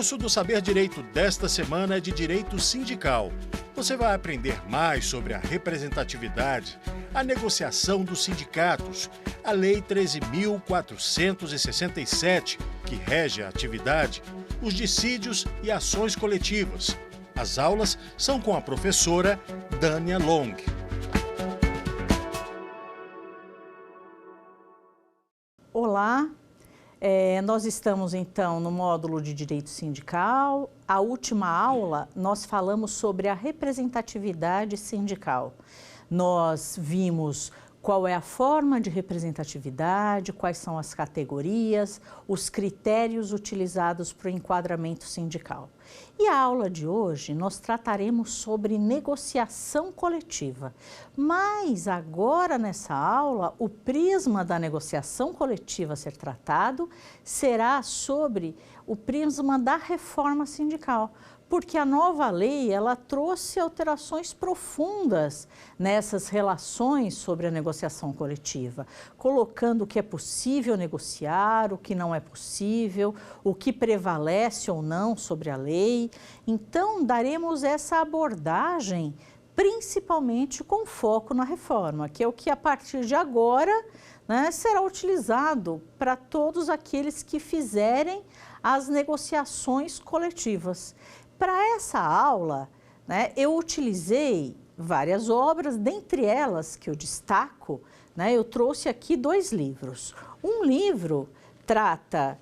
curso do Saber Direito desta semana é de Direito Sindical. Você vai aprender mais sobre a representatividade, a negociação dos sindicatos, a Lei 13.467, que rege a atividade, os dissídios e ações coletivas. As aulas são com a professora Dânia Long. Olá, nós estamos então no módulo de Direito Sindical. A última aula nós falamos sobre a representatividade sindical. Nós vimos qual é a forma de representatividade, quais são as categorias, os critérios utilizados para o enquadramento sindical. E a aula de hoje nós trataremos sobre negociação coletiva. Mas agora nessa aula, o prisma da negociação coletiva a ser tratado será sobre o prisma da reforma sindical. Porque a nova lei, ela trouxe alterações profundas nessas relações sobre a negociação coletiva, colocando o que é possível negociar, o que não é possível, o que prevalece ou não sobre a lei. Então, daremos essa abordagem principalmente com foco na reforma, que é o que a partir de agora, será utilizado para todos aqueles que fizerem as negociações coletivas. Para essa aula, eu utilizei várias obras, dentre elas que eu destaco, eu trouxe aqui 2 livros. Um livro trata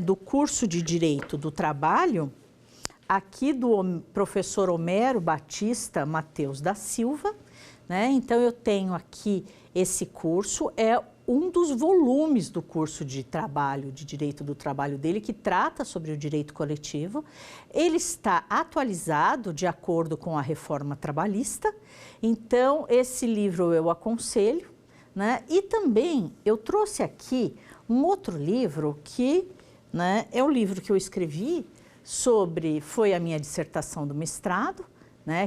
do curso de Direito do Trabalho, aqui do professor Homero Batista Mateus da Silva. Então, eu tenho aqui esse curso, é um dos volumes do curso de trabalho, de Direito do Trabalho dele, que trata sobre o direito coletivo. Ele está atualizado de acordo com a reforma trabalhista, então esse livro eu aconselho, E também eu trouxe aqui um outro livro que é o livro que eu escrevi foi a minha dissertação do mestrado,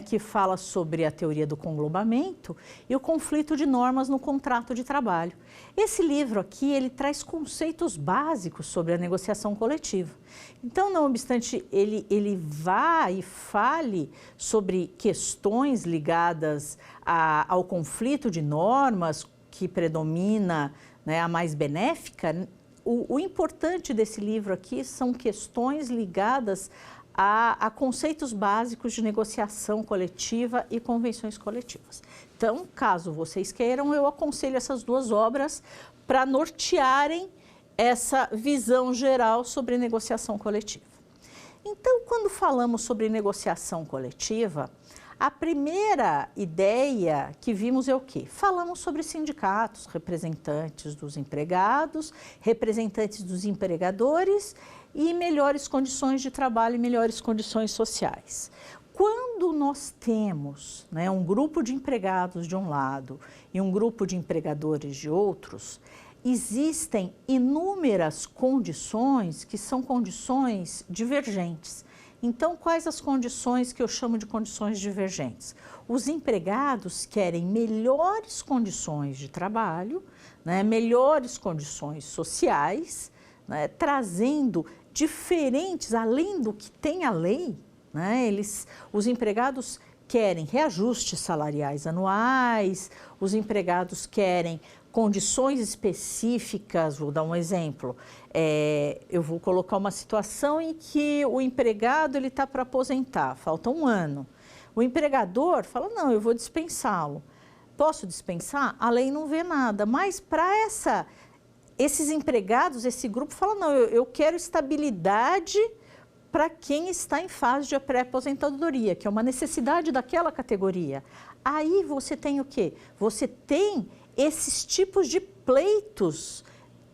que fala sobre a teoria do conglobamento e o conflito de normas no contrato de trabalho. Esse livro aqui, ele traz conceitos básicos sobre a negociação coletiva. Então, não obstante ele vá e fale sobre questões ligadas ao conflito de normas que predomina, a mais benéfica, o importante desse livro aqui são questões ligadas a conceitos básicos de negociação coletiva e convenções coletivas. Então, caso vocês queiram, eu aconselho essas 2 obras para nortearem essa visão geral sobre negociação coletiva. Então, quando falamos sobre negociação coletiva, a primeira ideia que vimos é o quê? Falamos sobre sindicatos, representantes dos empregados, representantes dos empregadores e melhores condições de trabalho e melhores condições sociais. Quando nós temos um grupo de empregados de um lado e um grupo de empregadores de outros, existem inúmeras condições que são condições divergentes. Então, quais as condições que eu chamo de condições divergentes? Os empregados querem melhores condições de trabalho, melhores condições sociais, trazendo diferentes, além do que tem a lei, os empregados querem reajustes salariais anuais, os empregados querem condições específicas. Vou dar um exemplo, eu vou colocar uma situação em que o empregado está para aposentar, falta 1 ano. O empregador fala, não, eu vou dispensá-lo. Posso dispensar? A lei não vê nada, mas para esses empregados, esse grupo fala, não, eu quero estabilidade para quem está em fase de pré-aposentadoria, que é uma necessidade daquela categoria. Aí você tem o quê? Você tem esses tipos de pleitos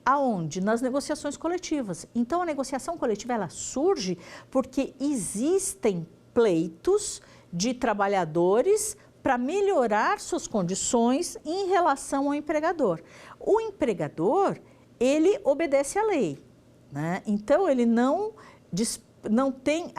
aonde? Nas negociações coletivas. Então, a negociação coletiva, ela surge porque existem pleitos de trabalhadores para melhorar suas condições em relação ao empregador. O empregador, ele obedece à lei, Então, ele não tem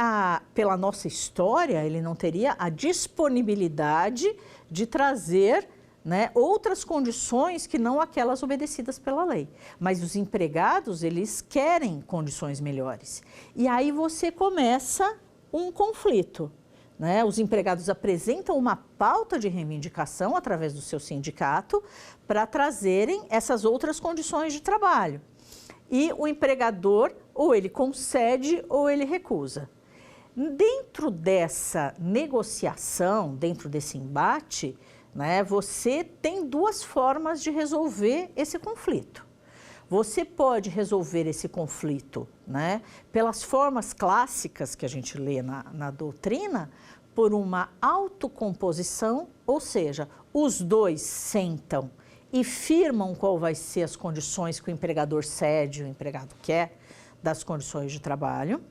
pela nossa história, ele não teria a disponibilidade de trazer né, outras condições que não aquelas obedecidas pela lei. Mas os empregados, eles querem condições melhores. E aí você começa um conflito, né? Os empregados apresentam uma pauta de reivindicação através do seu sindicato para trazerem essas outras condições de trabalho. E o empregador, ou ele concede ou ele recusa. Dentro dessa negociação, dentro desse embate, né, você tem duas formas de resolver esse conflito. Você pode resolver esse conflito, né, pelas formas clássicas que a gente lê na doutrina, por uma autocomposição, ou seja, os dois sentam e firmam qual vai ser as condições que o empregador cede, o empregado quer, das condições de trabalho,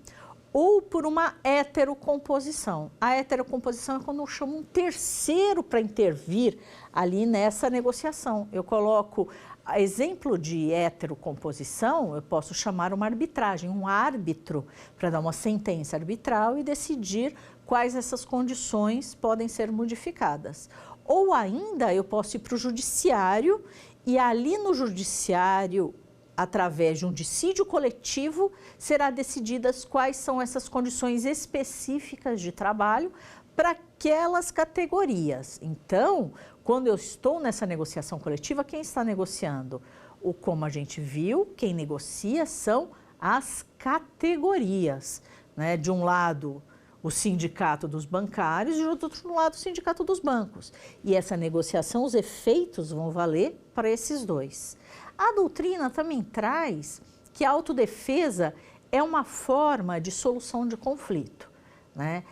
ou por uma heterocomposição. A heterocomposição é quando eu chamo um terceiro para intervir ali nessa negociação. Eu coloco exemplo de heterocomposição, eu posso chamar uma arbitragem, um árbitro para dar uma sentença arbitral e decidir quais essas condições podem ser modificadas. Ou ainda eu posso ir para o judiciário e ali no judiciário, através de um dissídio coletivo, será decididas quais são essas condições específicas de trabalho para aquelas categorias. Então, quando eu estou nessa negociação coletiva, quem está negociando? Como a gente viu, quem negocia são as categorias, né? De um lado, o sindicato dos bancários e do outro lado, o sindicato dos bancos. E essa negociação, os efeitos vão valer para esses dois. A doutrina também traz que a autodefesa é uma forma de solução de conflito, né?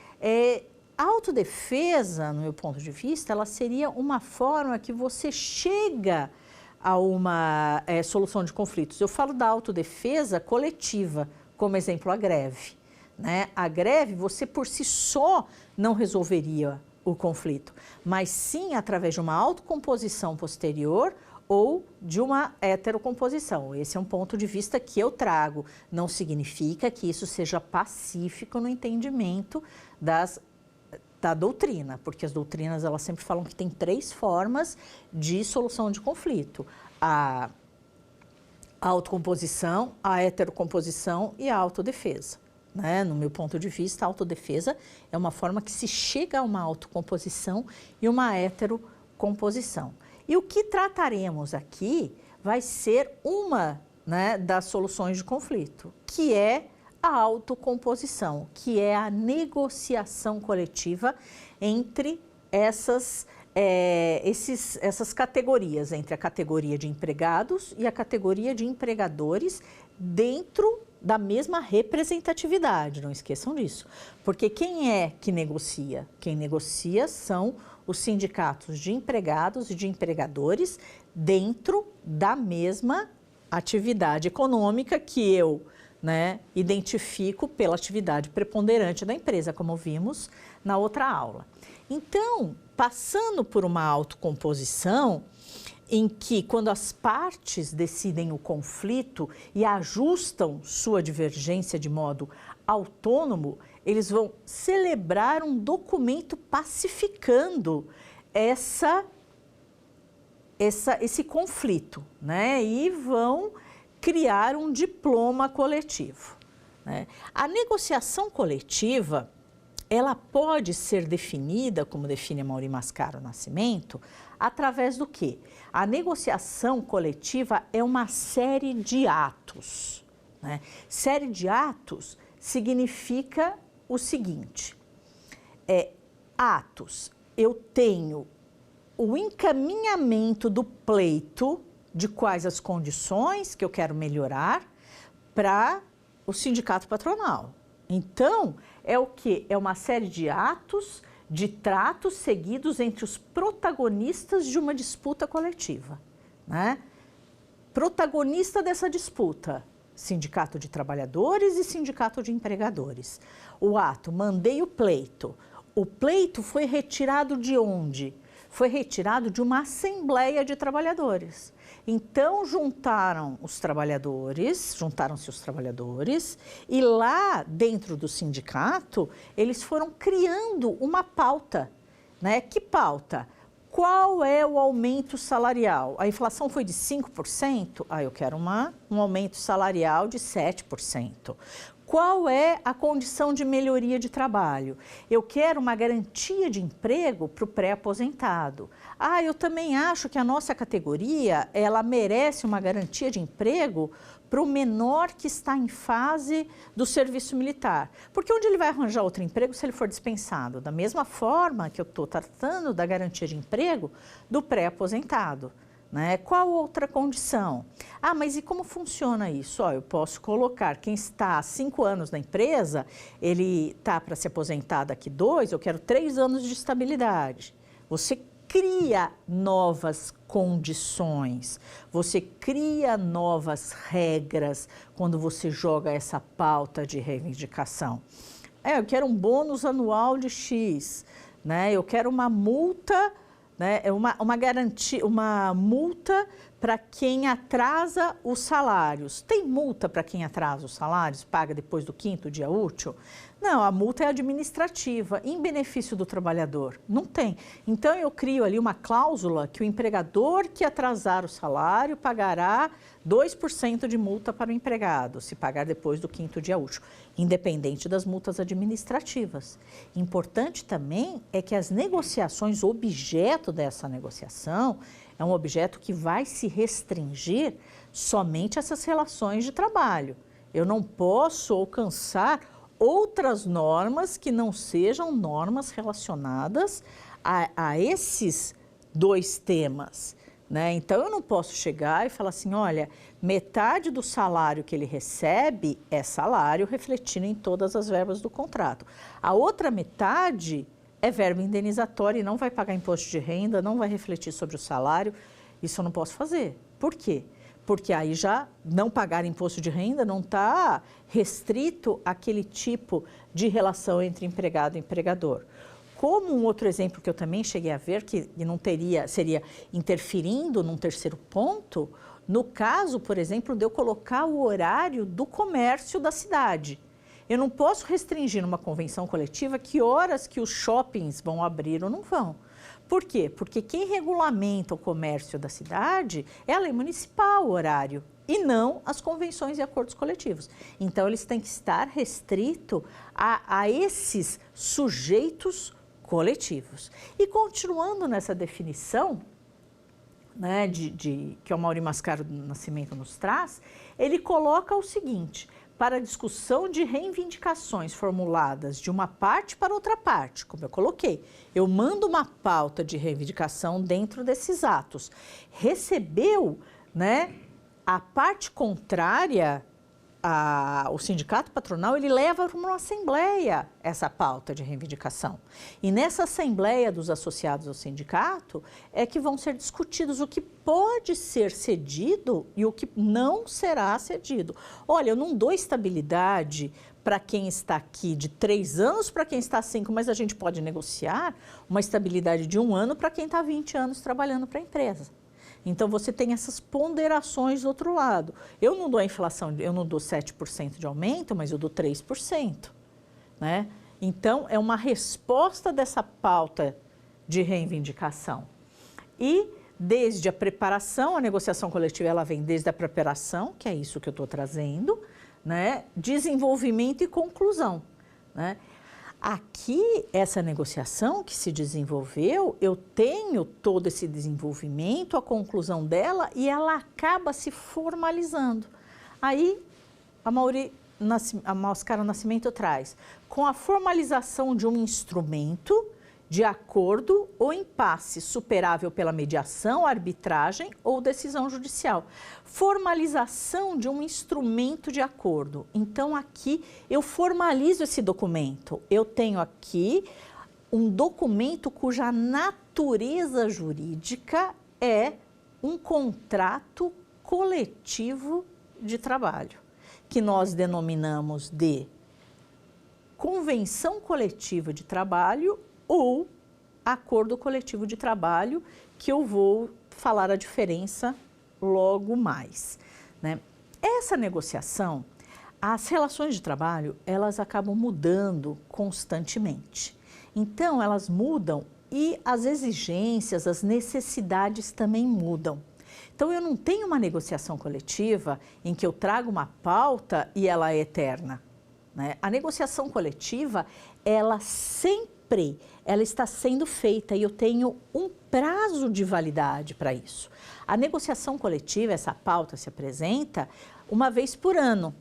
A autodefesa, no meu ponto de vista, ela seria uma forma que você chega a uma solução de conflitos. Eu falo da autodefesa coletiva, como exemplo a greve, né? A greve, você por si só não resolveria o conflito, mas sim através de uma autocomposição posterior ou de uma heterocomposição. Esse é um ponto de vista que eu trago. Não significa que isso seja pacífico no entendimento da doutrina, porque as doutrinas elas sempre falam que tem três formas de solução de conflito: a autocomposição, a heterocomposição e a autodefesa, né? No meu ponto de vista, a autodefesa é uma forma que se chega a uma autocomposição e uma heterocomposição. E o que trataremos aqui vai ser uma, né, das soluções de conflito, que é a autocomposição, que é a negociação coletiva entre essas categorias, entre a categoria de empregados e a categoria de empregadores dentro da mesma representatividade, não esqueçam disso. Porque quem é que negocia? Quem negocia são os sindicatos de empregados e de empregadores dentro da mesma atividade econômica que eu, né, identifico pela atividade preponderante da empresa, como vimos na outra aula. Então, passando por uma autocomposição, em que quando as partes decidem o conflito e ajustam sua divergência de modo autônomo, eles vão celebrar um documento pacificando esse conflito, né? E vão criar um diploma coletivo, né? A negociação coletiva, ela pode ser definida, como define a Amaury Mascaro Nascimento, através do quê? A negociação coletiva é uma série de atos, né? Série de atos significa o seguinte: atos, eu tenho o encaminhamento do pleito de quais as condições que eu quero melhorar para o sindicato patronal. Então, é o quê? É uma série de atos, de tratos seguidos entre os protagonistas de uma disputa coletiva, né? Protagonista dessa disputa: sindicato de trabalhadores e sindicato de empregadores. O ato, mandei o pleito. O pleito foi retirado de onde? Foi retirado de uma assembleia de trabalhadores. Então, juntaram-se os trabalhadores, e lá dentro do sindicato, eles foram criando uma pauta, né? Que pauta? Qual é o aumento salarial? A inflação foi de 5%? Eu quero um aumento salarial de 7%. Qual é a condição de melhoria de trabalho? Eu quero uma garantia de emprego para o pré-aposentado. Eu também acho que a nossa categoria, ela merece uma garantia de emprego para o menor que está em fase do serviço militar. Porque onde ele vai arranjar outro emprego se ele for dispensado? Da mesma forma que eu estou tratando da garantia de emprego do pré-aposentado. Né? Qual outra condição? Mas e como funciona isso? Eu posso colocar quem está há 5 anos na empresa, ele está para se aposentar daqui 2, eu quero 3 anos de estabilidade. Você cria novas condições, você cria novas regras quando você joga essa pauta de reivindicação. Eu quero um bônus anual de X, né? Eu quero uma multa, né? Uma garantia, uma multa para quem atrasa os salários. Tem multa para quem atrasa os salários, paga depois do 5º dia útil? Não, a multa é administrativa, em benefício do trabalhador. Não tem. Então, eu crio ali uma cláusula que o empregador que atrasar o salário pagará 2% de multa para o empregado, se pagar depois do 5º dia útil, independente das multas administrativas. Importante também é que as negociações, o objeto dessa negociação, é um objeto que vai se restringir somente a essas relações de trabalho. Eu não posso alcançar outras normas que não sejam normas relacionadas a esses 2 temas, né? Então, eu não posso chegar e falar assim, olha, metade do salário que ele recebe é salário refletindo em todas as verbas do contrato. A outra metade é verba indenizatória e não vai pagar imposto de renda, não vai refletir sobre o salário. Isso eu não posso fazer. Por quê? Porque aí já não pagar imposto de renda não está restrito àquele tipo de relação entre empregado e empregador. Como um outro exemplo que eu também cheguei a ver, que não teria, seria interferindo num terceiro ponto, no caso, por exemplo, de eu colocar o horário do comércio da cidade. Eu não posso restringir numa convenção coletiva que horas que os shoppings vão abrir ou não vão. Por quê? Porque quem regulamenta o comércio da cidade é a lei municipal, o horário, e não as convenções e acordos coletivos. Então, eles têm que estar restritos a esses sujeitos coletivos. E continuando nessa definição, né, que o Maurício Mascaro do Nascimento nos traz, ele coloca o seguinte: para a discussão de reivindicações formuladas de uma parte para outra parte, como eu coloquei, eu mando uma pauta de reivindicação dentro desses atos. Recebeu, né, a parte contrária, o sindicato patronal, ele leva para uma assembleia essa pauta de reivindicação. E nessa assembleia dos associados ao sindicato é que vão ser discutidos o que pode ser cedido e o que não será cedido. Olha, eu não dou estabilidade para quem está aqui de 3 anos para quem está 5, mas a gente pode negociar uma estabilidade de 1 ano para quem está 20 anos trabalhando para a empresa. Então, você tem essas ponderações do outro lado. Eu não dou a inflação, eu não dou 7% de aumento, mas eu dou 3%. Né? Então, é uma resposta dessa pauta de reivindicação. E, desde a preparação, a negociação coletiva, ela vem desde a preparação, que é isso que eu estou trazendo, né? Desenvolvimento e conclusão. Né? Aqui, essa negociação que se desenvolveu, eu tenho todo esse desenvolvimento, a conclusão dela, e ela acaba se formalizando. Aí, a Mascaro Nascimento traz, com a formalização de um instrumento de acordo ou impasse superável pela mediação, arbitragem ou decisão judicial. Formalização de um instrumento de acordo. Então, aqui eu formalizo esse documento. Eu tenho aqui um documento cuja natureza jurídica é um contrato coletivo de trabalho, que nós denominamos de convenção coletiva de trabalho ou acordo coletivo de trabalho, que eu vou falar a diferença logo mais. Né? Essa negociação, as relações de trabalho, elas acabam mudando constantemente. Então, elas mudam e as exigências, as necessidades também mudam. Então, eu não tenho uma negociação coletiva em que eu trago uma pauta e ela é eterna, né? A negociação coletiva, ela está sendo feita e eu tenho um prazo de validade para isso. A negociação coletiva, essa pauta se apresenta uma vez por ano,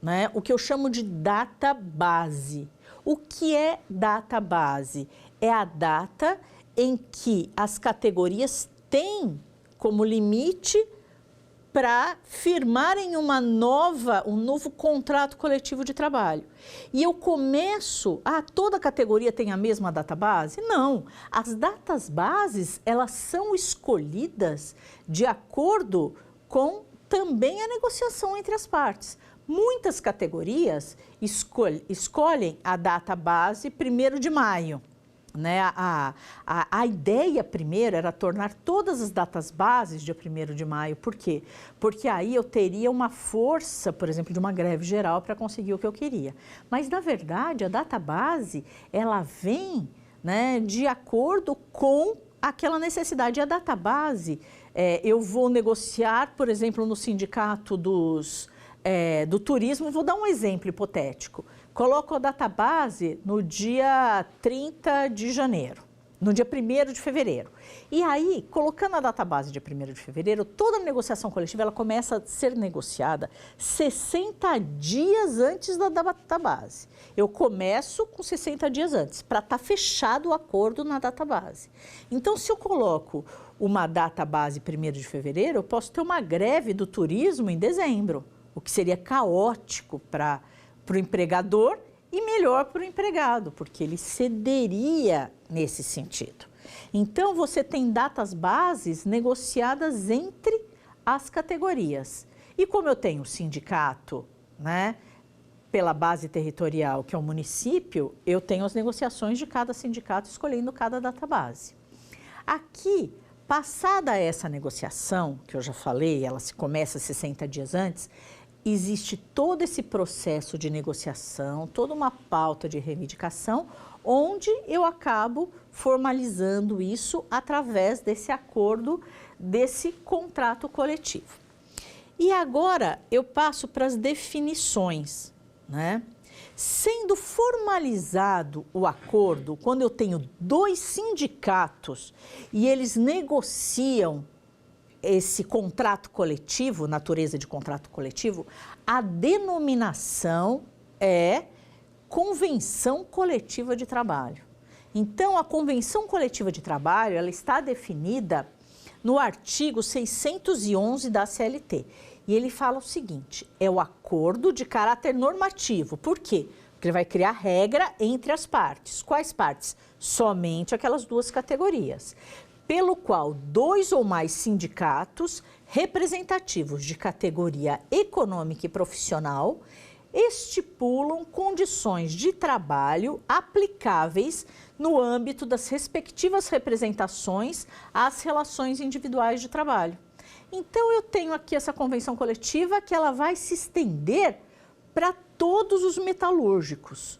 né? O que eu chamo de data base. O que é data base? É a data em que as categorias têm como limite para firmarem um novo contrato coletivo de trabalho. E eu começo, toda categoria tem a mesma data base? Não, as datas bases, elas são escolhidas de acordo com também a negociação entre as partes. Muitas categorias escolhem a data base 1º de maio. Né? A ideia primeiro era tornar todas as datas bases dia 1º de maio. Por quê? Porque aí eu teria uma força, por exemplo, de uma greve geral para conseguir o que eu queria. Mas, na verdade, a data base, ela vem, né, de acordo com aquela necessidade. A data base, eu vou negociar, por exemplo, no sindicato do turismo, vou dar um exemplo hipotético. Coloco a data base no dia 30 de janeiro, no dia 1º de fevereiro. E aí, colocando a data base dia 1º de fevereiro, toda a negociação coletiva ela começa a ser negociada 60 dias antes da data base. Eu começo com 60 dias antes, para estar fechado o acordo na data base. Então, se eu coloco uma data base 1º de fevereiro, eu posso ter uma greve do turismo em dezembro, o que seria caótico para o empregador e melhor para o empregado, porque ele cederia nesse sentido. Então, você tem datas bases negociadas entre as categorias. E como eu tenho o sindicato, né, pela base territorial, que é o município, eu tenho as negociações de cada sindicato escolhendo cada data base. Aqui, passada essa negociação, que eu já falei, ela se começa 60 dias antes, existe todo esse processo de negociação, toda uma pauta de reivindicação, onde eu acabo formalizando isso através desse acordo, desse contrato coletivo. E agora eu passo para as definições, né? Sendo formalizado o acordo, quando eu tenho 2 sindicatos e eles negociam esse contrato coletivo, natureza de contrato coletivo, a denominação é Convenção Coletiva de Trabalho. Então, a Convenção Coletiva de Trabalho, ela está definida no artigo 611 da CLT. E ele fala o seguinte, é o acordo de caráter normativo. Por quê? Porque ele vai criar regra entre as partes. Quais partes? Somente aquelas 2 categorias. Pelo qual 2 ou mais sindicatos representativos de categoria econômica e profissional estipulam condições de trabalho aplicáveis no âmbito das respectivas representações às relações individuais de trabalho. Então, eu tenho aqui essa convenção coletiva que ela vai se estender para todos os metalúrgicos.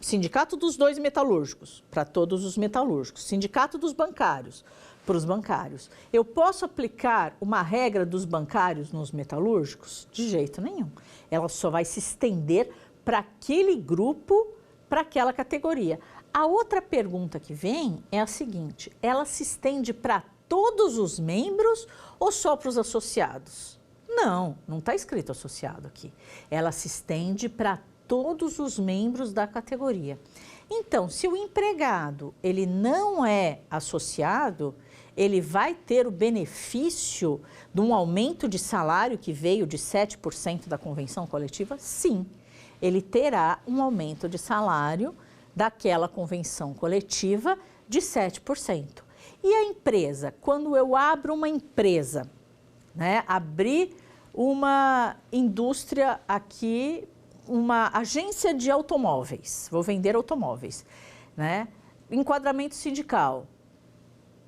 Sindicato dos 2 metalúrgicos, para todos os metalúrgicos. Sindicato dos bancários, para os bancários. Eu posso aplicar uma regra dos bancários nos metalúrgicos? De jeito nenhum. Ela só vai se estender para aquele grupo, para aquela categoria. A outra pergunta que vem é a seguinte, ela se estende para todos os membros ou só para os associados? Não, não está escrito associado aqui. Ela se estende para todos os membros da categoria. Então, se o empregado ele não é associado, ele vai ter o benefício de um aumento de salário que veio de 7% da convenção coletiva? Sim, ele terá um aumento de salário daquela convenção coletiva de 7%. E a empresa? Quando eu abro uma empresa, né, abrir uma indústria aqui, uma agência de automóveis, vou vender automóveis, né? Enquadramento sindical,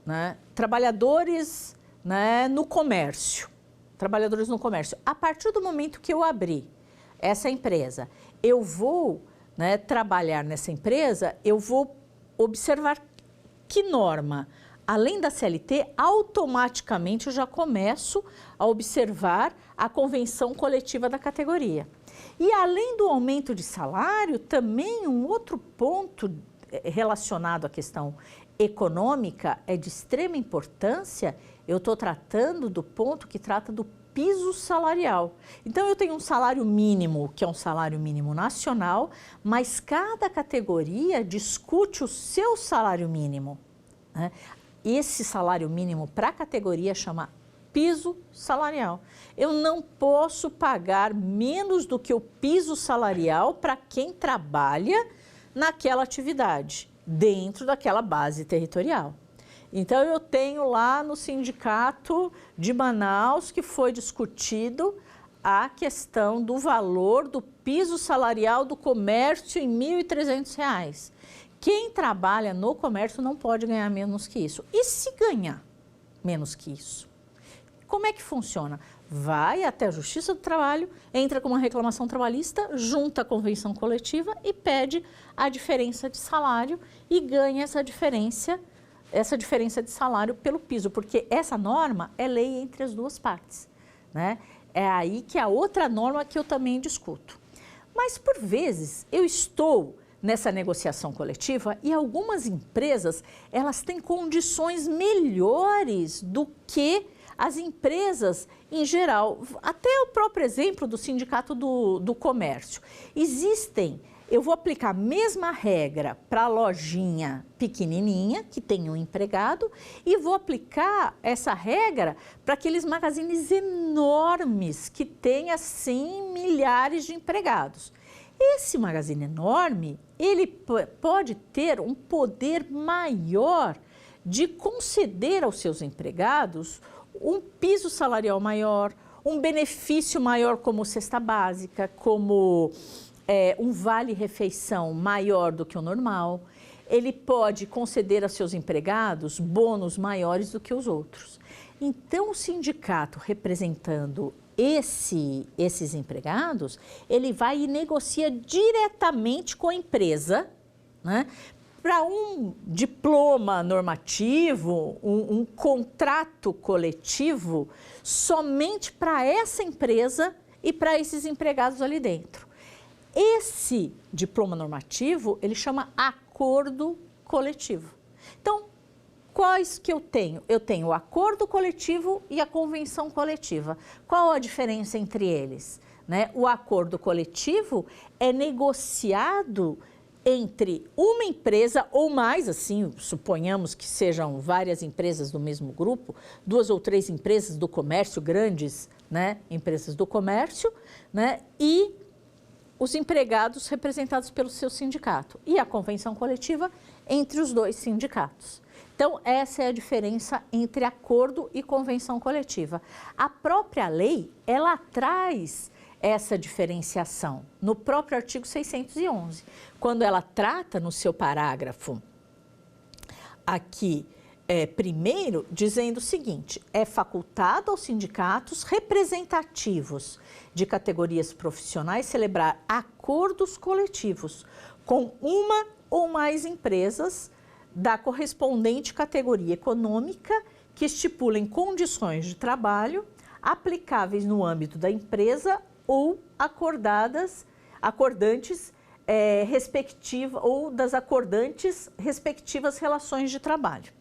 né? Trabalhadores, né, no comércio, trabalhadores no comércio. A partir do momento que eu abrir essa empresa, eu vou, né, trabalhar nessa empresa, eu vou observar que norma? Além da CLT, automaticamente eu já começo a observar a convenção coletiva da categoria. E além do aumento de salário, também um outro ponto relacionado à questão econômica é de extrema importância. Eu estou tratando do ponto que trata do piso salarial. Então, eu tenho um salário mínimo, que é um salário mínimo nacional, mas cada categoria discute o seu salário mínimo, né? Esse salário mínimo para a categoria chama piso salarial. Eu não posso pagar menos do que o piso salarial para quem trabalha naquela atividade, dentro daquela base territorial. Então, eu tenho lá no sindicato de Manaus que foi discutido a questão do valor do piso salarial do comércio em R$ 1.300. Quem trabalha no comércio não pode ganhar menos que isso. E se ganhar menos que isso? Como é que funciona? Vai até a Justiça do Trabalho, entra com uma reclamação trabalhista, junta a convenção coletiva e pede a diferença de salário e ganha essa diferença de salário pelo piso, porque essa norma é lei entre as duas partes, né? É aí que é a outra norma que eu também discuto. Mas, por vezes, eu estou nessa negociação coletiva e algumas empresas, elas têm condições melhores do que as empresas em geral. Até o próprio exemplo do Sindicato do Comércio. Eu vou aplicar a mesma regra para a lojinha pequenininha, que tem um empregado, e vou aplicar essa regra para aqueles magazines enormes, que têm, assim, milhares de empregados. Esse magazine enorme, ele pode ter um poder maior de conceder aos seus empregados um piso salarial maior, um benefício maior como cesta básica, como um vale-refeição maior do que o normal. Ele pode conceder aos seus empregados bônus maiores do que os outros. Então, o sindicato representando esses empregados, ele vai e negocia diretamente com a empresa, né, para um diploma normativo, um contrato coletivo, somente para essa empresa e para esses empregados ali dentro. Esse diploma normativo, ele chama acordo coletivo. Então, quais que eu tenho? Eu tenho o acordo coletivo e a convenção coletiva. Qual a diferença entre eles? Né? O acordo coletivo é negociado entre uma empresa ou mais, assim, suponhamos que sejam várias empresas do mesmo grupo, 2 ou 3 empresas do comércio, grandes, né, empresas do comércio, né, e os empregados representados pelo seu sindicato. E a convenção coletiva entre os 2 sindicatos. Então, essa é a diferença entre acordo e convenção coletiva. A própria lei, ela traz essa diferenciação no próprio artigo 611, quando ela trata no seu parágrafo aqui, primeiro, dizendo o seguinte: é facultado aos sindicatos representativos de categorias profissionais celebrar acordos coletivos com uma ou mais empresas da correspondente categoria econômica que estipulem condições de trabalho aplicáveis no âmbito da empresa ou acordantes respectivas relações de trabalho.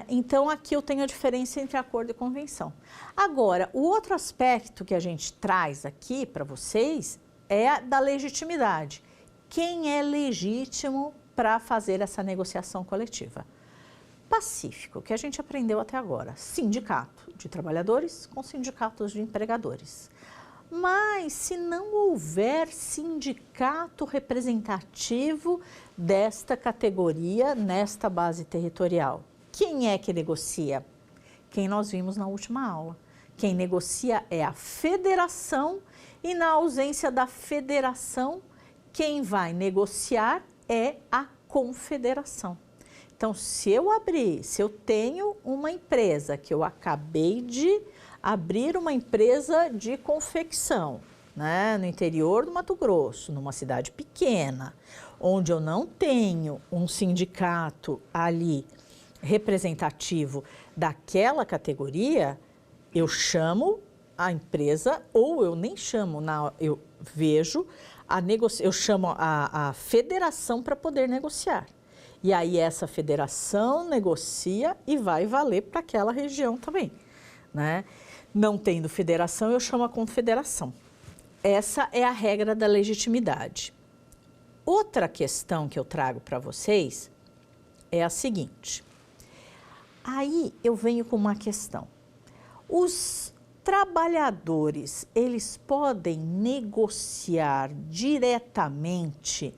Então, aqui eu tenho a diferença entre acordo e convenção. Agora, o outro aspecto que a gente traz aqui para vocês é a da legitimidade. Quem é legítimo para fazer essa negociação coletiva? Pacífico, que a gente aprendeu até agora. Sindicato de trabalhadores com sindicatos de empregadores. Mas, se não houver sindicato representativo desta categoria nesta base territorial, quem é que negocia? Quem nós vimos na última aula. Quem negocia é a federação e, na ausência da federação, quem vai negociar é a confederação. Então, se eu tenho uma empresa que eu acabei de abrir uma empresa de confecção, né, no interior do Mato Grosso, numa cidade pequena, onde eu não tenho um sindicato ali representativo daquela categoria, eu chamo a empresa ou eu nem chamo, eu vejo, eu chamo a federação para poder negociar. E aí essa federação negocia e vai valer para aquela região também, né? Não tendo federação, eu chamo a confederação. Essa é a regra da legitimidade. Outra questão que eu trago para vocês é a seguinte. Aí eu venho com uma questão. Os trabalhadores, eles podem negociar diretamente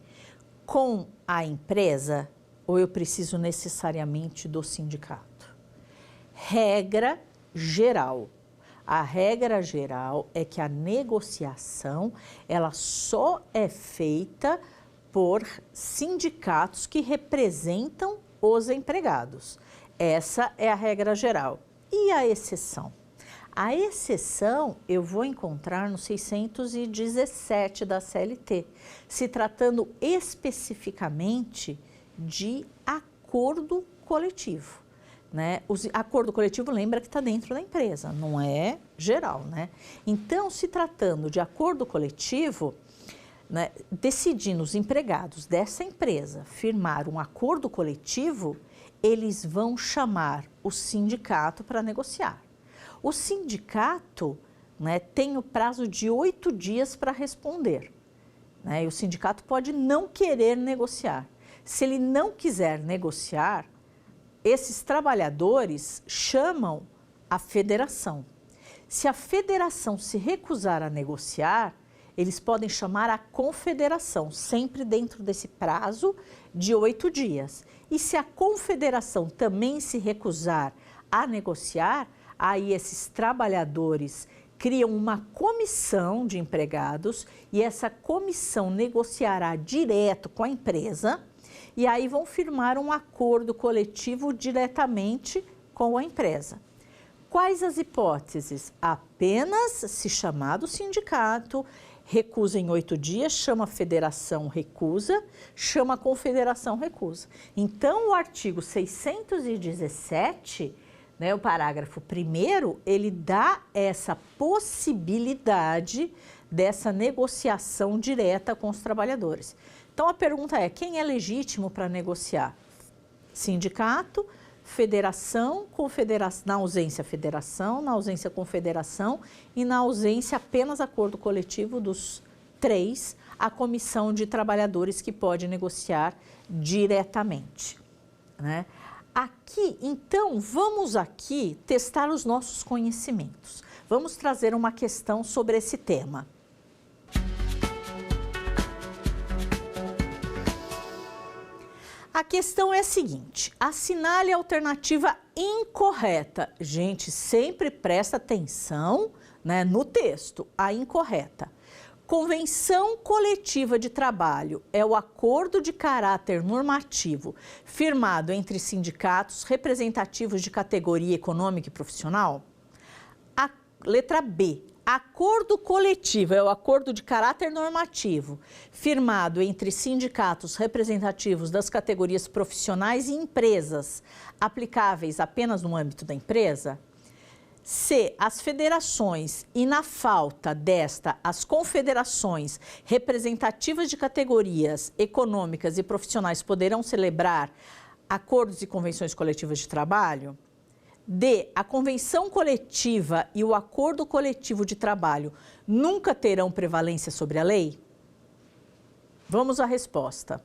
com a empresa ou eu preciso necessariamente do sindicato? Regra geral. A regra geral é que a negociação, ela só é feita por sindicatos que representam os empregados. Essa é a regra geral. E a exceção? A exceção eu vou encontrar no 617 da CLT, se tratando especificamente de acordo coletivo, né? O acordo coletivo lembra que está dentro da empresa, não é geral, né? Então, se tratando de acordo coletivo, né, decidindo os empregados dessa empresa firmar um acordo coletivo, eles vão chamar o sindicato para negociar. O sindicato, né, tem o prazo de 8 dias para responder, né, e o sindicato pode não querer negociar. Se ele não quiser negociar, esses trabalhadores chamam a federação. Se a federação se recusar a negociar, eles podem chamar a confederação, sempre dentro desse prazo de 8 dias. E se a confederação também se recusar a negociar, aí esses trabalhadores criam uma comissão de empregados e essa comissão negociará direto com a empresa e aí vão firmar um acordo coletivo diretamente com a empresa. Quais as hipóteses? Apenas se chamar do sindicato, recusa em 8 dias, chama a federação, recusa, chama a confederação, recusa. Então, o artigo 617, né, o parágrafo 1º, ele dá essa possibilidade dessa negociação direta com os trabalhadores. Então, a pergunta é, quem é legítimo para negociar? Sindicato, federação, confederação, na ausência federação, na ausência confederação e na ausência apenas acordo coletivo dos 3, a comissão de trabalhadores que pode negociar diretamente, né? Aqui, então, vamos aqui testar os nossos conhecimentos. Vamos trazer uma questão sobre esse tema. A questão é a seguinte, assinale a alternativa incorreta. Gente, sempre presta atenção, né, no texto, a incorreta. Convenção coletiva de trabalho é o acordo de caráter normativo firmado entre sindicatos representativos de categoria econômica e profissional? A letra B. Acordo coletivo é o acordo de caráter normativo firmado entre sindicatos representativos das categorias profissionais e empresas aplicáveis apenas no âmbito da empresa? C. As federações e, na falta desta, as confederações representativas de categorias econômicas e profissionais poderão celebrar acordos e convenções coletivas de trabalho? D. A convenção coletiva e o acordo coletivo de trabalho nunca terão prevalência sobre a lei? Vamos à resposta.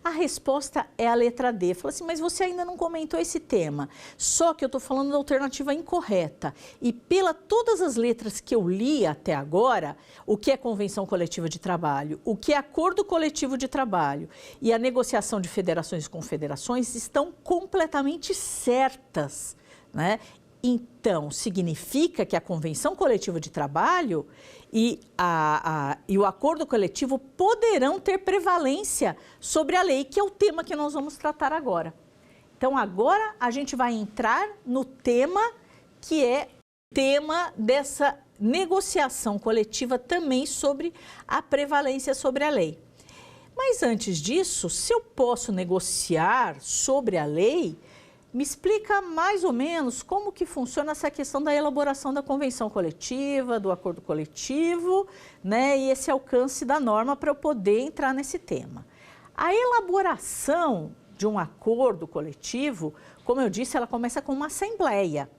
A resposta é a letra D. Fala assim, mas você ainda não comentou esse tema. Só que eu estou falando da alternativa incorreta. E pela todas as letras que eu li até agora, o que é convenção coletiva de trabalho, o que é acordo coletivo de trabalho e a negociação de federações e confederações estão completamente certas, né? Então, significa que a convenção coletiva de trabalho e o acordo coletivo poderão ter prevalência sobre a lei, que é o tema que nós vamos tratar agora. Então, agora a gente vai entrar no tema que é tema dessa negociação coletiva também sobre a prevalência sobre a lei. Mas antes disso, se eu posso negociar sobre a lei, me explica mais ou menos como que funciona essa questão da elaboração da convenção coletiva, do acordo coletivo, né, e esse alcance da norma para eu poder entrar nesse tema. A elaboração de um acordo coletivo, como eu disse, ela começa com uma assembleia,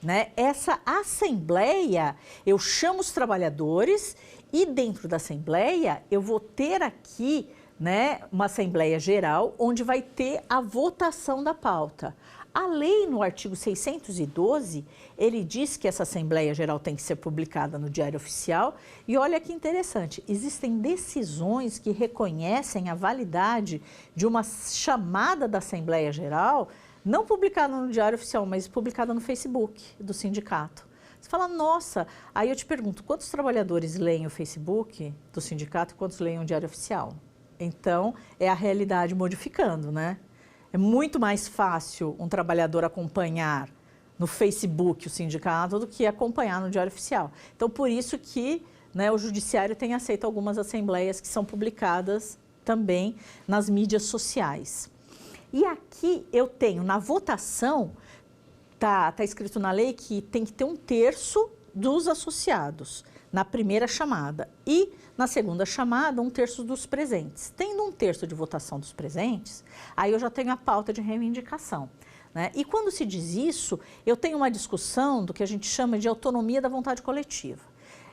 né? Essa assembleia, eu chamo os trabalhadores e dentro da assembleia eu vou ter aqui, né, uma assembleia geral onde vai ter a votação da pauta. A lei, no artigo 612, ele diz que essa Assembleia Geral tem que ser publicada no Diário Oficial. E olha que interessante, existem decisões que reconhecem a validade de uma chamada da Assembleia Geral, não publicada no Diário Oficial, mas publicada no Facebook do sindicato. Você fala, nossa, aí eu te pergunto, quantos trabalhadores leem o Facebook do sindicato e quantos leem o Diário Oficial? Então, é a realidade modificando, né? É muito mais fácil um trabalhador acompanhar no Facebook o sindicato do que acompanhar no Diário Oficial. Então, por isso que, né, o Judiciário tem aceito algumas assembleias que são publicadas também nas mídias sociais. E aqui eu tenho, na votação, tá escrito na lei que tem que ter 1/3 dos associados na primeira chamada e na segunda chamada 1/3 dos presentes. Tendo 1/3 de votação dos presentes, aí eu já tenho a pauta de reivindicação, né? E quando se diz isso, eu tenho uma discussão do que a gente chama de autonomia da vontade coletiva.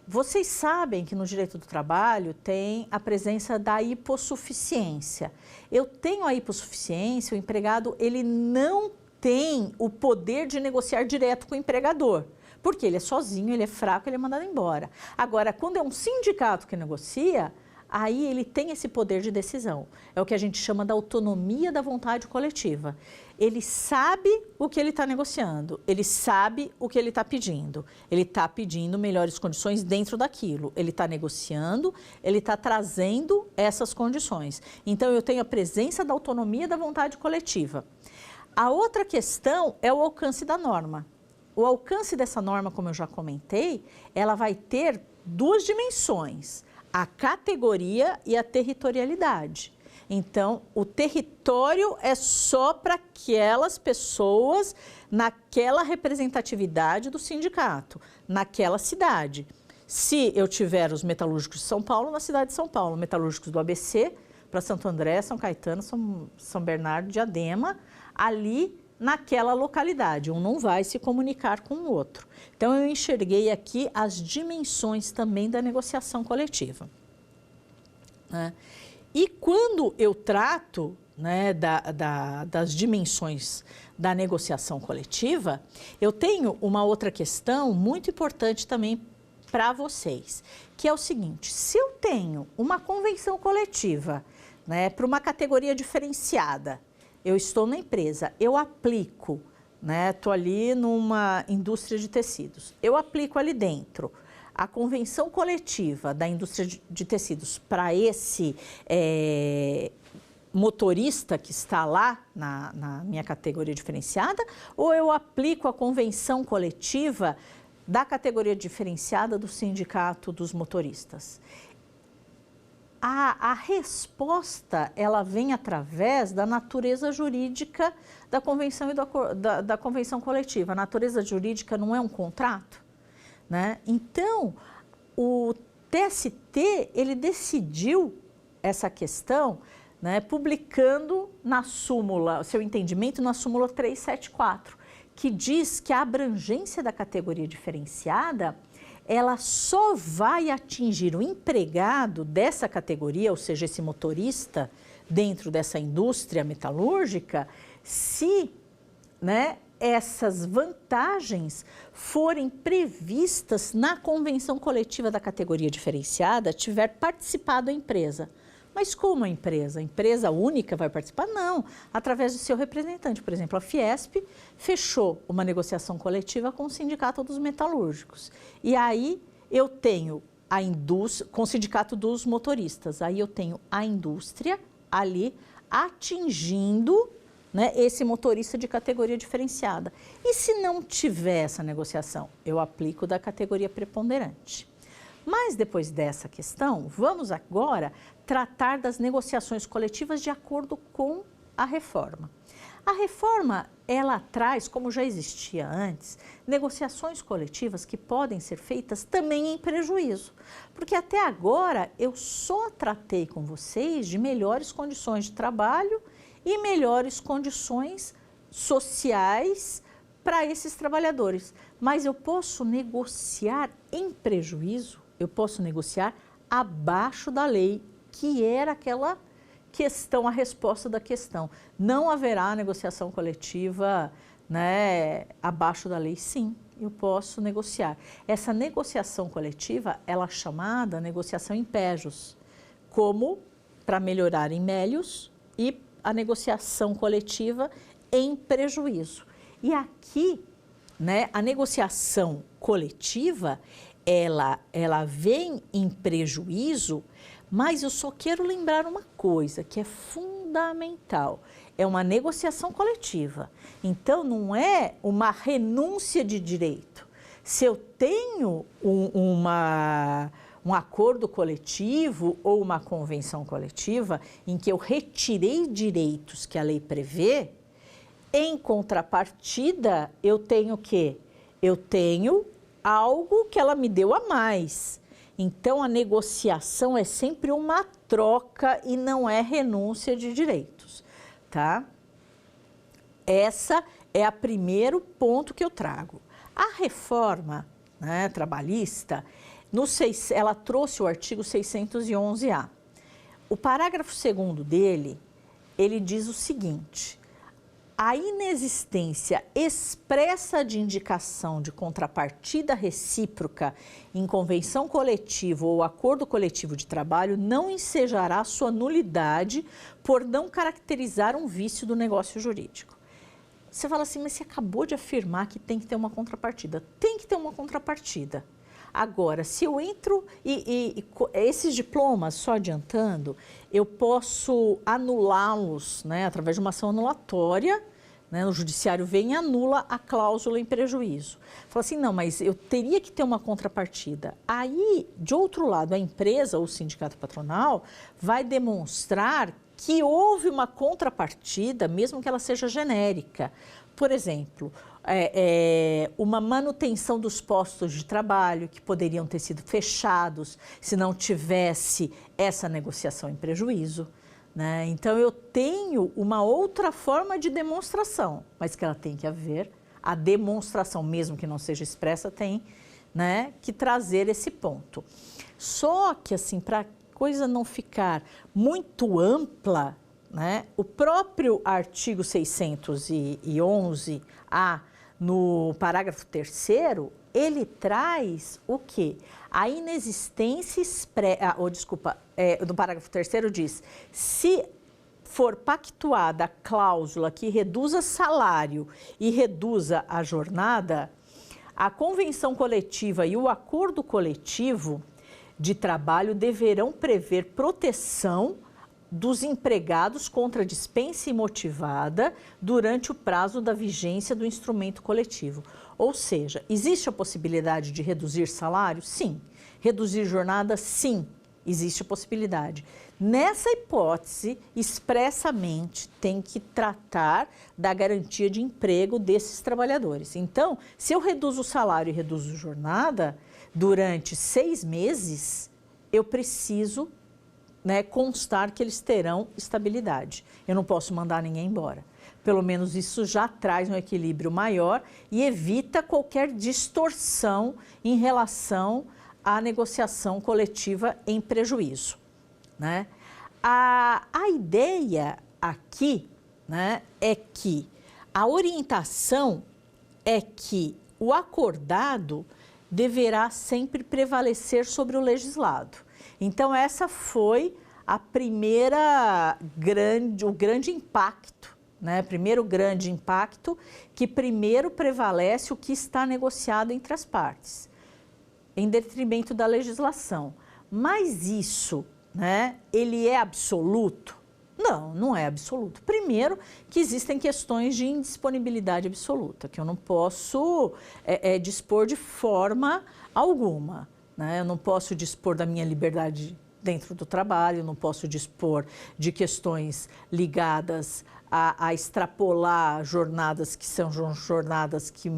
Vocês sabem que no direito do trabalho tem a presença da hipossuficiência. Eu tenho a hipossuficiência, o empregado ele não tem o poder de negociar direto com o empregador. Porque ele é sozinho, ele é fraco, ele é mandado embora. Agora, quando é um sindicato que negocia, aí ele tem esse poder de decisão. É o que a gente chama da autonomia da vontade coletiva. Ele sabe o que ele está negociando, ele sabe o que ele está pedindo. Ele está pedindo melhores condições dentro daquilo. Ele está negociando, ele está trazendo essas condições. Então, eu tenho a presença da autonomia da vontade coletiva. A outra questão é o alcance da norma. O alcance dessa norma, como eu já comentei, ela vai ter 2 dimensões, a categoria e a territorialidade. Então, o território é só para aquelas pessoas naquela representatividade do sindicato, naquela cidade. Se eu tiver os metalúrgicos de São Paulo, na cidade de São Paulo, metalúrgicos do ABC, para Santo André, São Caetano, São Bernardo, Diadema, ali naquela localidade, um não vai se comunicar com o outro. Então, eu enxerguei aqui as dimensões também da negociação coletiva, né? E quando eu trato, né, das dimensões da negociação coletiva, eu tenho uma outra questão muito importante também para vocês, que é o seguinte, se eu tenho uma convenção coletiva, né, para uma categoria diferenciada, eu estou na empresa, eu aplico, né? Estou ali numa indústria de tecidos. Eu aplico ali dentro a convenção coletiva da indústria de tecidos para esse motorista que está lá na minha categoria diferenciada, ou eu aplico a convenção coletiva da categoria diferenciada do sindicato dos motoristas? A resposta, ela vem através da natureza jurídica da convenção e da convenção coletiva. A natureza jurídica não é um contrato, né? Então, o TST, ele decidiu essa questão, né, publicando na súmula, o seu entendimento na súmula 374, que diz que a abrangência da categoria diferenciada ela só vai atingir o empregado dessa categoria, ou seja, esse motorista dentro dessa indústria metalúrgica, se, né, essas vantagens forem previstas na convenção coletiva da categoria diferenciada, tiver participado a empresa. Mas como a empresa única vai participar? Não, através do seu representante. Por exemplo, a Fiesp fechou uma negociação coletiva com o Sindicato dos Metalúrgicos. E aí eu tenho a indústria, com o Sindicato dos Motoristas, aí eu tenho a indústria ali atingindo, né, esse motorista de categoria diferenciada. E se não tiver essa negociação? Eu aplico da categoria preponderante. Mas depois dessa questão, vamos agora tratar das negociações coletivas de acordo com a reforma. A reforma, ela traz, como já existia antes, negociações coletivas que podem ser feitas também em prejuízo. Porque até agora eu só tratei com vocês de melhores condições de trabalho e melhores condições sociais para esses trabalhadores. Mas eu posso negociar em prejuízo, eu posso negociar abaixo da lei, que era aquela questão, a resposta da questão. Não haverá negociação coletiva, né, abaixo da lei? Sim, eu posso negociar. Essa negociação coletiva, ela é chamada negociação em pejus, como para melhorar em melius, e a negociação coletiva em prejuízo. E aqui, né, a negociação coletiva, ela vem em prejuízo, mas eu só quero lembrar uma coisa que é fundamental. É uma negociação coletiva. Então, não é uma renúncia de direito. Se eu tenho um acordo coletivo ou uma convenção coletiva em que eu retirei direitos que a lei prevê, em contrapartida, eu tenho o quê? Eu tenho algo que ela me deu a mais. Então, a negociação é sempre uma troca e não é renúncia de direitos, tá? Essa é o primeiro ponto que eu trago. A reforma, né, trabalhista, ela trouxe o artigo 611-A. O parágrafo 2º dele, ele diz o seguinte: a inexistência expressa de indicação de contrapartida recíproca em convenção coletiva ou acordo coletivo de trabalho não ensejará sua nulidade por não caracterizar um vício do negócio jurídico. Você fala assim, mas você acabou de afirmar que tem que ter uma contrapartida. Tem que ter uma contrapartida. Agora, se eu entro esses diplomas, só adiantando, eu posso anulá-los, né, através de uma ação anulatória, né, o judiciário vem e anula a cláusula em prejuízo. Fala assim, não, mas eu teria que ter uma contrapartida. Aí, de outro lado, a empresa ou o sindicato patronal vai demonstrar que houve uma contrapartida, mesmo que ela seja genérica. Por exemplo, uma manutenção dos postos de trabalho que poderiam ter sido fechados se não tivesse essa negociação em prejuízo, né? Então, eu tenho uma outra forma de demonstração, mas que ela tem que haver. A demonstração, mesmo que não seja expressa, tem, né, que trazer esse ponto. Só que, assim, para a coisa não ficar muito ampla, né, o próprio artigo 611-A, no parágrafo 3º, ele traz o quê? A inexistência do parágrafo 3º diz, se for pactuada a cláusula que reduza salário e reduza a jornada, a convenção coletiva e o acordo coletivo de trabalho deverão prever proteção dos empregados contra dispensa imotivada durante o prazo da vigência do instrumento coletivo. Ou seja, existe a possibilidade de reduzir salário? Sim. Reduzir jornada? Sim, existe a possibilidade. Nessa hipótese, expressamente, tem que tratar da garantia de emprego desses trabalhadores. Então, se eu reduzo o salário e reduzo a jornada durante 6 meses, eu preciso, né, constar que eles terão estabilidade. Eu não posso mandar ninguém embora. Pelo menos isso já traz um equilíbrio maior e evita qualquer distorção em relação à negociação coletiva em prejuízo, né? A ideia aqui, né, é que a orientação é que o acordado deverá sempre prevalecer sobre o legislado. Então, essa foi o grande impacto, né? Primeiro grande impacto, que primeiro prevalece o que está negociado entre as partes, em detrimento da legislação. Mas isso, né, ele é absoluto? Não, não é absoluto. Primeiro, que existem questões de indisponibilidade absoluta, que eu não posso dispor de forma alguma, né? Eu não posso dispor da minha liberdade dentro do trabalho, não posso dispor de questões ligadas a extrapolar jornadas que são jornadas que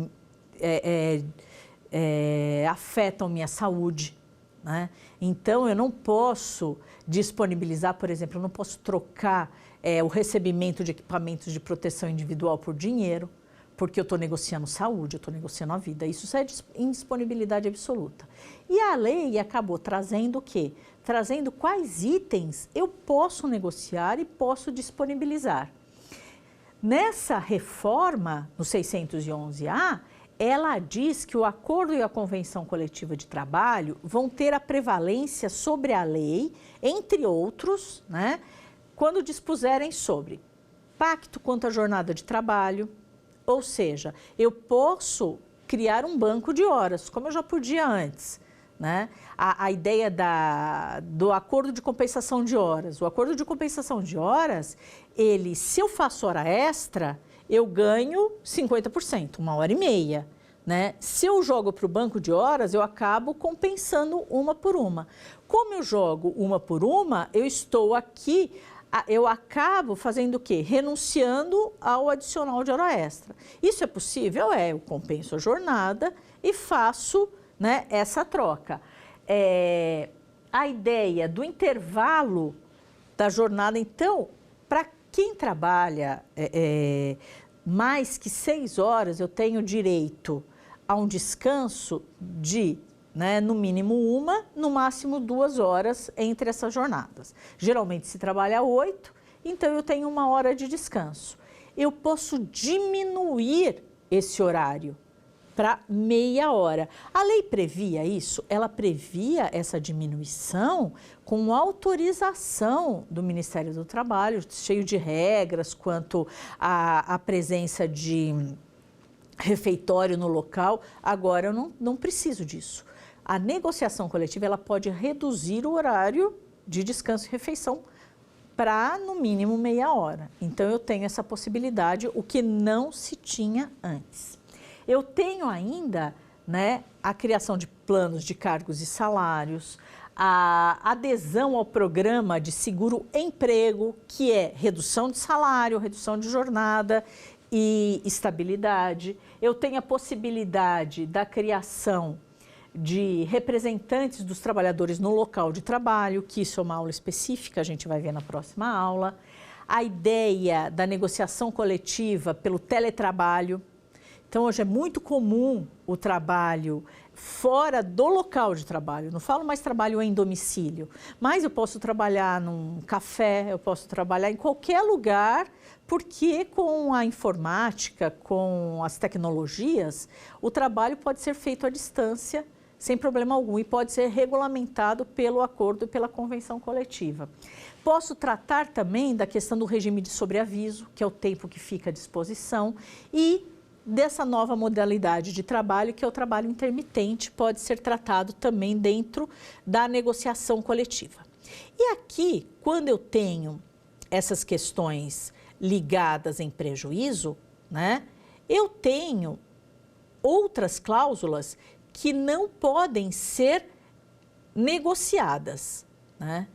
afetam minha saúde, né? Então, eu não posso disponibilizar, por exemplo, eu não posso trocar o recebimento de equipamentos de proteção individual por dinheiro, porque eu estou negociando saúde, eu estou negociando a vida. Isso é indisponibilidade absoluta. E a lei acabou trazendo o quê? Trazendo quais itens eu posso negociar e posso disponibilizar. Nessa reforma, no 611-A, ela diz que o acordo e a convenção coletiva de trabalho vão ter a prevalência sobre a lei, entre outros, né, quando dispuserem sobre pacto quanto à jornada de trabalho, ou seja, eu posso criar um banco de horas, como eu já podia antes, né? A ideia do acordo de compensação de horas. O acordo de compensação de horas, se eu faço hora extra, eu ganho 50%, 1h30, né? Se eu jogo para o banco de horas, eu acabo compensando uma por uma. Como eu jogo uma por uma, eu acabo fazendo o quê? Renunciando ao adicional de hora extra. Isso é possível? Eu compenso a jornada e faço, né, essa troca. A ideia do intervalo da jornada, então, para quem trabalha mais que 6 horas, eu tenho direito a um descanso de, né, no mínimo 1, no máximo 2 horas entre essas jornadas. Geralmente se trabalha 8, então eu tenho 1 hora de descanso. Eu posso diminuir esse horário para meia hora. A lei previa isso? Ela previa essa diminuição com autorização do Ministério do Trabalho, cheio de regras quanto à presença de refeitório no local. Agora eu não preciso disso. A negociação coletiva ela pode reduzir o horário de descanso e refeição para, no mínimo, meia hora. Então, eu tenho essa possibilidade, o que não se tinha antes. Eu tenho ainda, né, a criação de planos de cargos e salários, a adesão ao programa de seguro-emprego, que é redução de salário, redução de jornada e estabilidade. Eu tenho a possibilidade da criação de representantes dos trabalhadores no local de trabalho, que isso é uma aula específica, a gente vai ver na próxima aula. A ideia da negociação coletiva pelo teletrabalho. Então, hoje é muito comum o trabalho fora do local de trabalho. Não falo mais trabalho em domicílio, mas eu posso trabalhar num café, eu posso trabalhar em qualquer lugar, porque com a informática, com as tecnologias, o trabalho pode ser feito à distância, sem problema algum, e pode ser regulamentado pelo acordo e pela convenção coletiva. Posso tratar também da questão do regime de sobreaviso, que é o tempo que fica à disposição, e dessa nova modalidade de trabalho, que é o trabalho intermitente, pode ser tratado também dentro da negociação coletiva. E aqui, quando eu tenho essas questões ligadas em prejuízo, né, eu tenho outras cláusulas que não podem ser negociadas, né?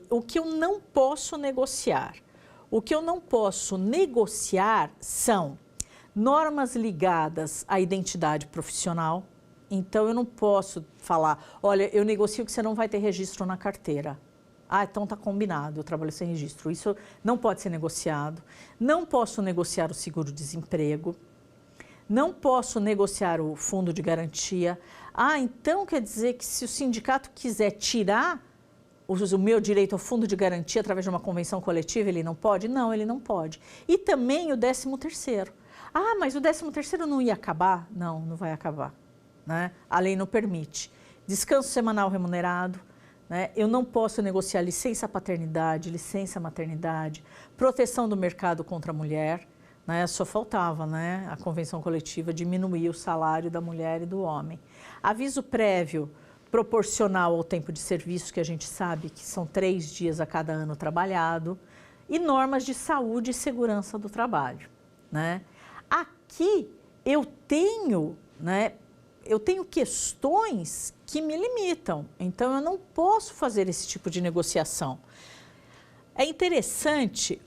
O que eu não posso negociar? O que eu não posso negociar são normas ligadas à identidade profissional. Então, eu não posso falar, olha, eu negocio que você não vai ter registro na carteira. Ah, então está combinado, eu trabalho sem registro. Isso não pode ser negociado. Não posso negociar o seguro-desemprego. Não posso negociar o fundo de garantia. Ah, então quer dizer que se o sindicato quiser tirar o meu direito ao fundo de garantia através de uma convenção coletiva, ele não pode? Não, ele não pode. E também o 13º. Ah, mas o 13º não ia acabar? Não, não vai acabar, né? A lei não permite. Descanso semanal remunerado, né? Eu não posso negociar licença paternidade, licença maternidade, proteção do mercado contra a mulher, né? Só faltava, né, a convenção coletiva diminuir o salário da mulher e do homem. Aviso prévio proporcional ao tempo de serviço, que a gente sabe que são 3 dias a cada ano trabalhado, e normas de saúde e segurança do trabalho, né? Aqui eu tenho, né, eu tenho questões que me limitam, então eu não posso fazer esse tipo de negociação. É interessante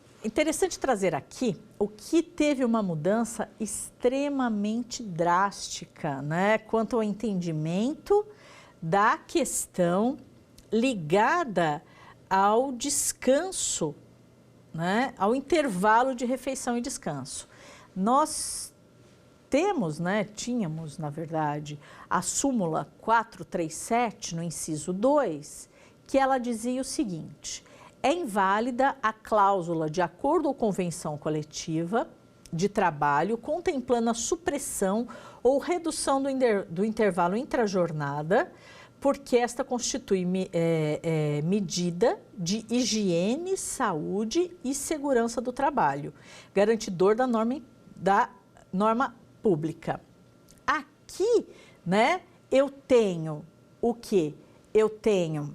trazer aqui o que teve uma mudança extremamente drástica, né, quanto ao entendimento da questão ligada ao descanso, né, ao intervalo de refeição e descanso. Nós tínhamos, na verdade, a súmula 437, no inciso 2, que ela dizia o seguinte: é inválida a cláusula de acordo ou convenção coletiva de trabalho contemplando a supressão ou redução do intervalo intrajornada, porque esta constitui medida de higiene, saúde e segurança do trabalho, garantidor da norma pública. Aqui, né, eu tenho o quê? Eu tenho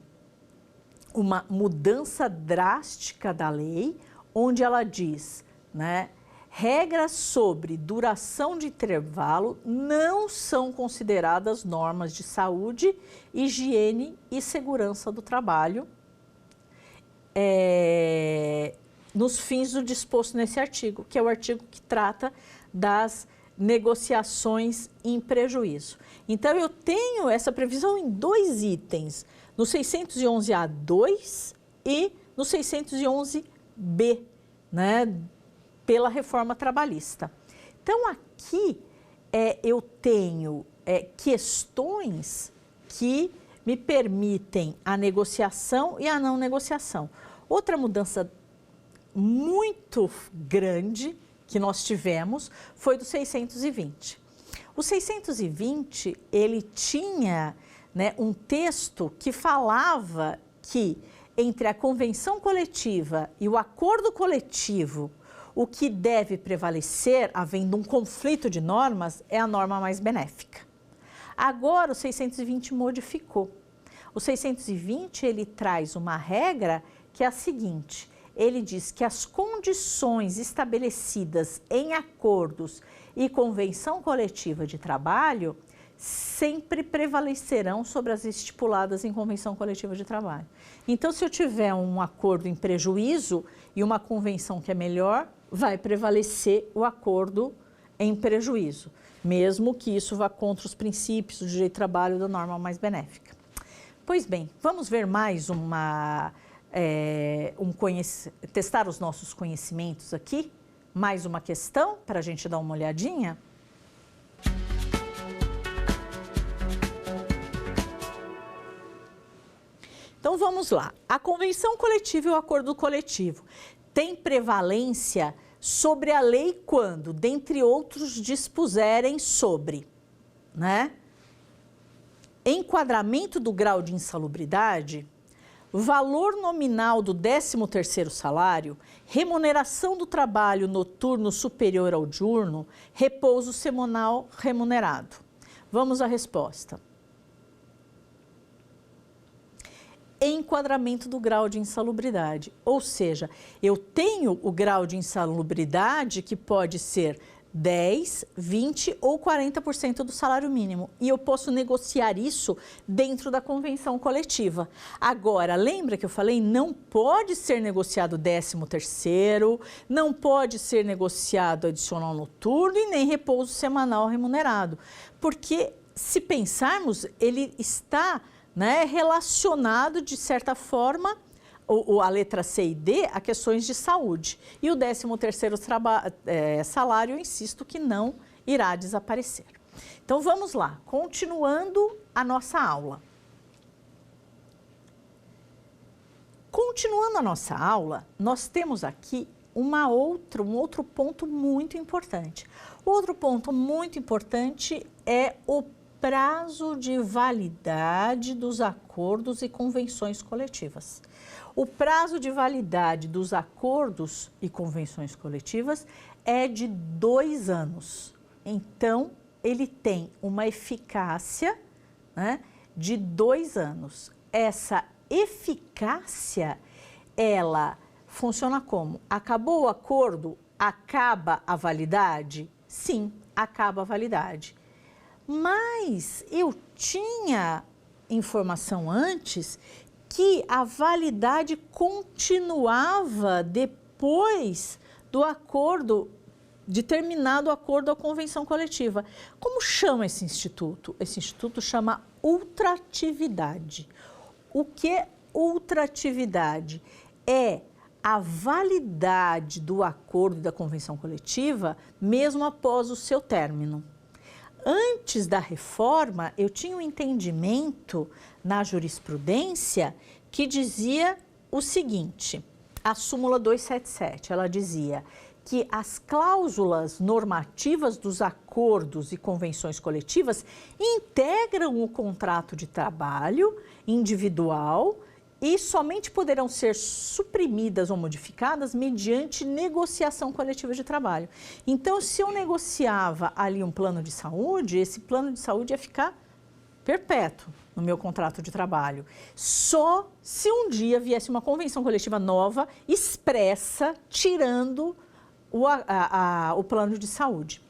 uma mudança drástica da lei, onde ela diz, né, regras sobre duração de intervalo não são consideradas normas de saúde, higiene e segurança do trabalho, nos fins do disposto nesse artigo, que é o artigo que trata das negociações em prejuízo. Então, eu tenho essa previsão em 2 itens, no 611A2 e no 611B, né, pela reforma trabalhista. Então, aqui eu tenho questões que me permitem a negociação e a não negociação. Outra mudança muito grande que nós tivemos foi do 620. O 620, ele tinha, né, um texto que falava que entre a convenção coletiva e o acordo coletivo, o que deve prevalecer, havendo um conflito de normas, é a norma mais benéfica. Agora, o 620 modificou. O 620, ele traz uma regra que é a seguinte: ele diz que as condições estabelecidas em acordos e convenção coletiva de trabalho sempre prevalecerão sobre as estipuladas em convenção coletiva de trabalho. Então, se eu tiver um acordo em prejuízo e uma convenção que é melhor, vai prevalecer o acordo em prejuízo, mesmo que isso vá contra os princípios do direito do trabalho da norma mais benéfica. Pois bem, vamos ver mais testar os nossos conhecimentos aqui? Mais uma questão para a gente dar uma olhadinha? Então vamos lá. A convenção coletiva e o acordo coletivo têm prevalência sobre a lei quando, dentre outros, dispuserem sobre, né, enquadramento do grau de insalubridade, valor nominal do 13º salário, remuneração do trabalho noturno superior ao diurno, repouso semanal remunerado. Vamos à resposta. Enquadramento do grau de insalubridade, ou seja, eu tenho o grau de insalubridade que pode ser 10, 20 ou 40% do salário mínimo. E eu posso negociar isso dentro da convenção coletiva. Agora, lembra que eu falei, não pode ser negociado 13º, não pode ser negociado adicional noturno e nem repouso semanal remunerado. Porque, se pensarmos, ele está, né, relacionado, de certa forma, a letra C e D, a questões de saúde. E o 13º salário, eu insisto que não irá desaparecer. Então, vamos lá, continuando a nossa aula. Continuando a nossa aula, nós temos aqui um outro ponto muito importante. Outro ponto muito importante é o prazo de validade dos acordos e convenções coletivas. O prazo de validade dos acordos e convenções coletivas é de 2 anos. Então, ele tem uma eficácia, né, de 2 anos. Essa eficácia, ela funciona como? Acabou o acordo, acaba a validade? Sim, acaba a validade. Mas eu tinha informação antes que a validade continuava depois do acordo, de terminado o acordo ou convenção coletiva. Como chama esse instituto? Esse instituto chama ultratividade. O que é ultratividade? É a validade do acordo e da convenção coletiva mesmo após o seu término. Antes da reforma, eu tinha um entendimento na jurisprudência que dizia o seguinte, a súmula 277, ela dizia que as cláusulas normativas dos acordos e convenções coletivas integram o contrato de trabalho individual e somente poderão ser suprimidas ou modificadas mediante negociação coletiva de trabalho. Então, se eu negociava ali um plano de saúde, esse plano de saúde ia ficar perpétuo no meu contrato de trabalho. Só se um dia viesse uma convenção coletiva nova, expressa, tirando o plano de saúde.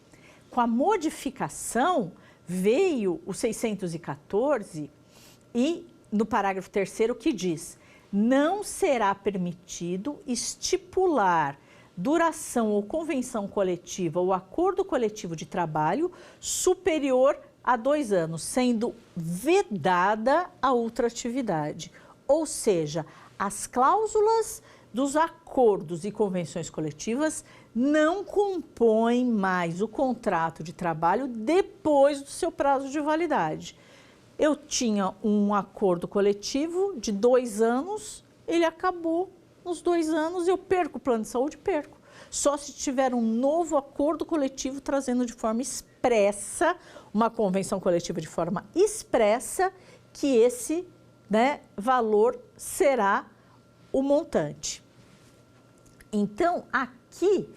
Com a modificação, veio o 614 e no parágrafo 3º que diz: não será permitido estipular duração ou convenção coletiva ou acordo coletivo de trabalho superior a 2 anos, sendo vedada a ultratividade. Ou seja, as cláusulas dos acordos e convenções coletivas não compõem mais o contrato de trabalho depois do seu prazo de validade. Eu tinha um acordo coletivo de 2 anos, ele acabou nos 2 anos, eu perco o plano de saúde, perco. Só se tiver um novo acordo coletivo trazendo de forma expressa, uma convenção coletiva de forma expressa, que esse valor será o montante. Então, aqui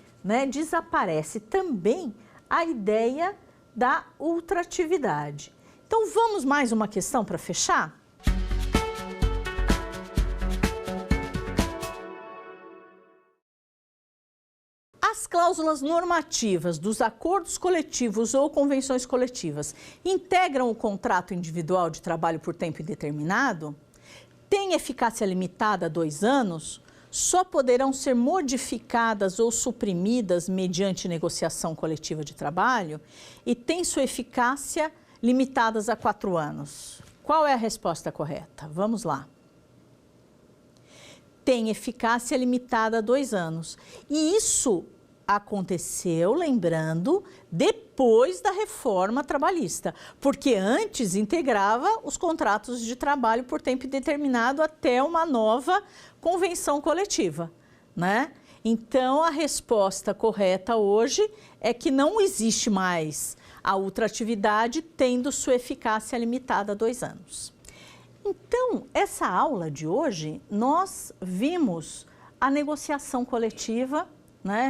desaparece também a ideia da ultratividade. Então, vamos mais uma questão para fechar? As cláusulas normativas dos acordos coletivos ou convenções coletivas integram o contrato individual de trabalho por tempo indeterminado? Têm eficácia limitada a 2 anos? Só poderão ser modificadas ou suprimidas mediante negociação coletiva de trabalho? E têm sua eficácia limitadas a 4 anos. Qual é a resposta correta? Vamos lá. Tem eficácia limitada a 2 anos. E isso aconteceu, lembrando, depois da reforma trabalhista, porque antes integrava os contratos de trabalho por tempo indeterminado até uma nova convenção coletiva, Então, a resposta correta hoje é que não existe mais a ultratividade, tendo sua eficácia limitada a 2 anos. Então, essa aula de hoje, nós vimos a negociação coletiva,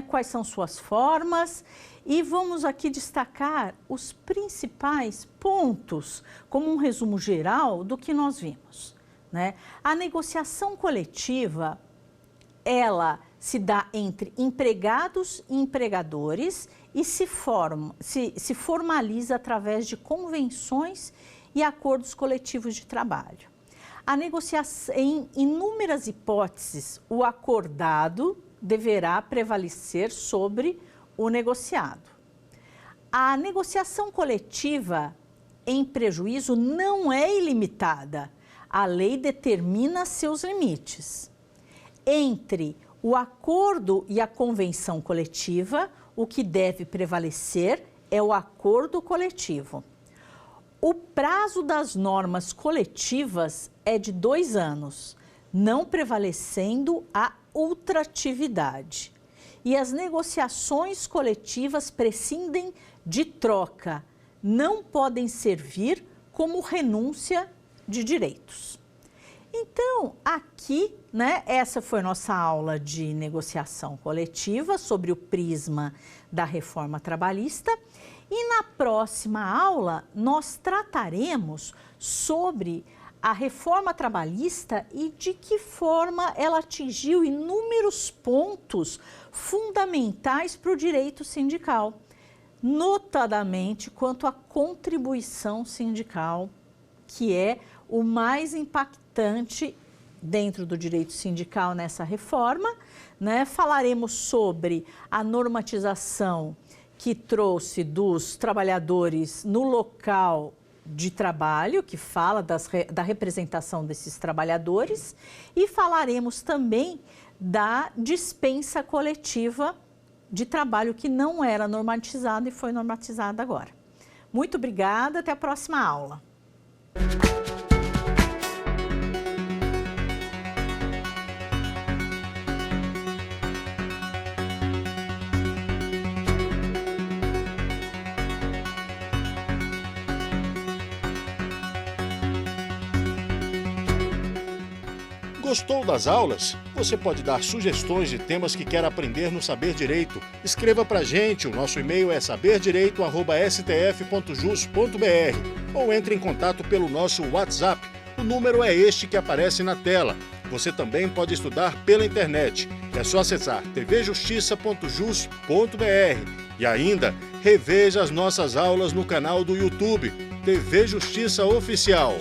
quais são suas formas, e vamos aqui destacar os principais pontos, como um resumo geral do que nós vimos. A negociação coletiva, ela se dá entre empregados e empregadores e se formaliza através de convenções e acordos coletivos de trabalho. A negociação, em inúmeras hipóteses, o acordado deverá prevalecer sobre o negociado. A negociação coletiva em prejuízo não é ilimitada. A lei determina seus limites. Entre o acordo e a convenção coletiva, o que deve prevalecer é o acordo coletivo. O prazo das normas coletivas é de 2 anos, não prevalecendo a ultratividade. E as negociações coletivas prescindem de troca, não podem servir como renúncia de direitos. Então, aqui, essa foi nossa aula de negociação coletiva sobre o prisma da reforma trabalhista. E na próxima aula, nós trataremos sobre a reforma trabalhista e de que forma ela atingiu inúmeros pontos fundamentais para o direito sindical. notadamente quanto à contribuição sindical, que é o mais impactante dentro do direito sindical nessa reforma, né? Falaremos sobre a normatização que trouxe dos trabalhadores no local de trabalho, que fala da representação desses trabalhadores, e falaremos também da dispensa coletiva de trabalho que não era normatizada e foi normatizada agora. Muito obrigada, até a próxima aula. Gostou das aulas? Você pode dar sugestões de temas que quer aprender no Saber Direito. Escreva pra gente, o nosso e-mail é saberdireito@stf.jus.br ou entre em contato pelo nosso WhatsApp. O número é este que aparece na tela. Você também pode estudar pela internet. É só acessar tvjustiça.jus.br e ainda reveja as nossas aulas no canal do YouTube, TV Justiça Oficial.